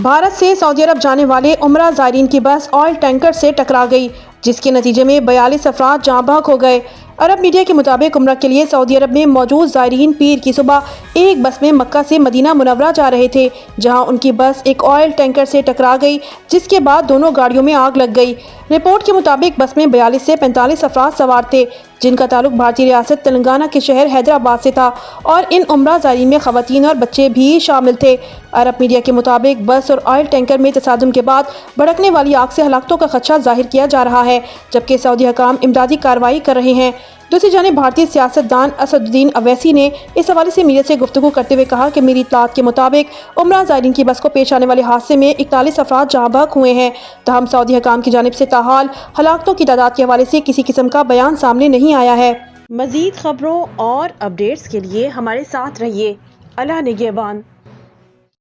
بھارت سے سعودی عرب جانے والے عمرہ زائرین کی بس آئل ٹینکر سے ٹکرا گئی، جس کے نتیجے میں 42 افراد جاں بحق ہو گئے۔ عرب میڈیا کے مطابق عمرہ کے لیے سعودی عرب میں موجود زائرین پیر کی صبح ایک بس میں مکہ سے مدینہ منورہ جا رہے تھے، جہاں ان کی بس ایک آئل ٹینکر سے ٹکرا گئی، جس کے بعد دونوں گاڑیوں میں آگ لگ گئی۔ رپورٹ کے مطابق بس میں 42 سے 45 افراد سوار تھے، جن کا تعلق بھارتی ریاست تلنگانہ کے شہر حیدرآباد سے تھا، اور ان عمرہ زائرین میں خواتین اور بچے بھی شامل تھے۔ عرب میڈیا کے مطابق بس اور آئل ٹینکر میں تصادم کے بعد بھڑکنے والی آگ سے ہلاکتوں کا خدشہ ظاہر کیا جا رہا ہے، جبکہ سعودی حکام امدادی کارروائی کر رہے ہیں۔ دوسری جانب بھارتی سیاست دان اسد الدین اویسی نے اس حوالے سے میڈیا سے گفتگو کرتے ہوئے کہا کہ میری اطلاعات کے مطابق عمرہ زائرین کی بس کو پیش آنے والے حادثے میں 41 افراد جاں بحق ہوئے ہیں، تاہم سعودی حکام کی جانب سے تاحال ہلاکتوں کی تعداد کے حوالے سے کسی قسم کا بیان سامنے نہیں آیا ہے۔ مزید خبروں اور اپڈیٹس کے لیے ہمارے ساتھ رہیے۔ اللہ نگہبان۔